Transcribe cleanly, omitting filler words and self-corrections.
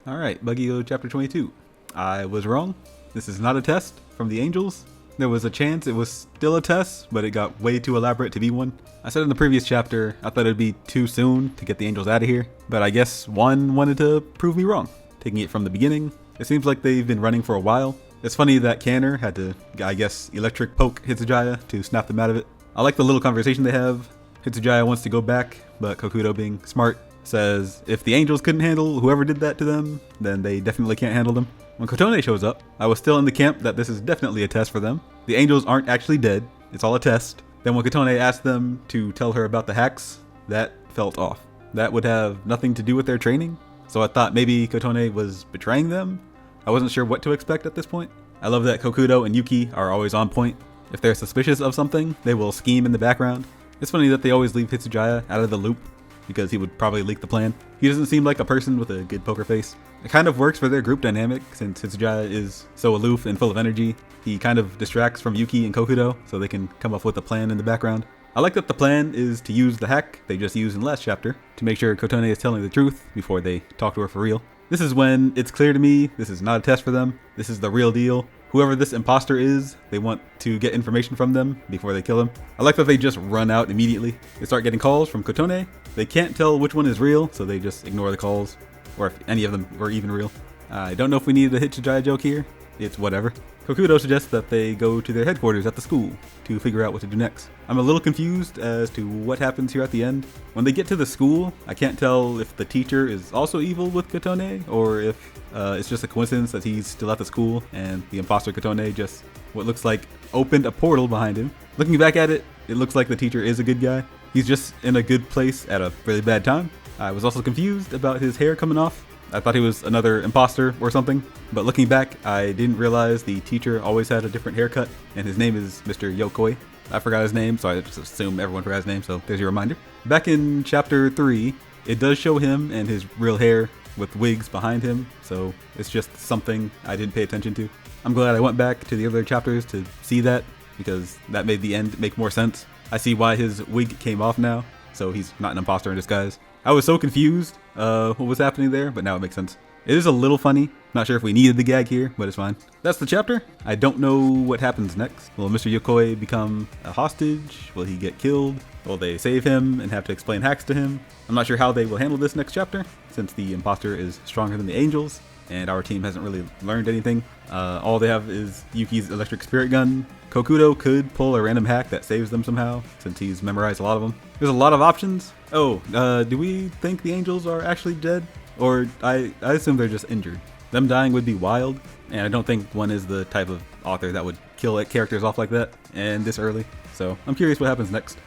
Alright, Ego Ch.22. I was wrong. This is not a test from the angels. There was a chance it was still a test, but it got way too elaborate to be one. I said in the previous chapter, I thought it'd be too soon to get the angels out of here, but I guess one wanted to prove me wrong. Taking it from the beginning, it seems like they've been running for a while. It's funny that Canner had to, I guess, electric poke Hitsujaya to snap them out of it. I like the little conversation they have. Hitsujaya wants to go back, but Kokudo, being smart, says if the angels couldn't handle whoever did that to them, then they definitely can't handle them. When Kotone shows up, I was still in the camp that this is definitely a test for them. The angels aren't actually dead, it's all a test. Then when Kotone asked them to tell her about the hacks, that felt off. That would have nothing to do with their training, so I thought maybe Kotone was betraying them. I wasn't sure what to expect at this point. I love that Kokudo and Yuki are always on point. If they're suspicious of something, they will scheme in the background. It's funny that they always leave Hitsujaya out of the loop, because he would probably leak the plan. He doesn't seem like a person with a good poker face. It kind of works for their group dynamic, since Hitsujaya is so aloof and full of energy. He kind of distracts from Yuki and Kokudo, so they can come up with a plan in the background. I like that the plan is to use the hack they just used in the last chapter, to make sure Kotone is telling the truth before they talk to her for real. This is when it's clear to me this is not a test for them, this is the real deal. Whoever this imposter is, they want to get information from them before they kill him. I like that they just run out immediately. They start getting calls from Kotone. They can't tell which one is real, so they just ignore the calls, or if any of them were even real. I don't know if we needed a Hitsujaya joke here. It's whatever. Kokudo suggests that they go to their headquarters at the school to figure out what to do next. I'm a little confused as to what happens here at the end. When they get to the school, I can't tell if the teacher is also evil with Kotone, or if it's just a coincidence that he's still at the school and the imposter Kotone just, what looks like, opened a portal behind him. Looking back at it, it looks like the teacher is a good guy. He's just in a good place at a really bad time. I was also confused about his hair coming off. I thought he was another imposter or something, but looking back, I didn't realize the teacher always had a different haircut, and his name is Mr. Yokoi. I forgot his name, so I just assume everyone forgot his name, so there's your reminder. Back in chapter 3, it does show him and his real hair with wigs behind him, so it's just something I didn't pay attention to. I'm glad I went back to the other chapters to see that, because that made the end make more sense. I see why his wig came off now, so he's not an imposter in disguise. I was so confused what was happening there, but now it makes sense. It is a little funny. Not sure if we needed the gag here, but it's fine. That's the chapter. I don't know what happens next. Will Mr. Yokoi become a hostage? Will he get killed? Will they save him and have to explain hacks to him? I'm not sure how they will handle this next chapter, since the imposter is stronger than the angels, and our team hasn't really learned anything. All they have is Yuki's electric spirit gun. Kokudo could pull a random hack that saves them somehow, since he's memorized a lot of them. There's a lot of options. Oh, do we think the angels are actually dead? Or I assume they're just injured. Them dying would be wild, and I don't think one is the type of author that would kill characters off like that and this early. So I'm curious what happens next.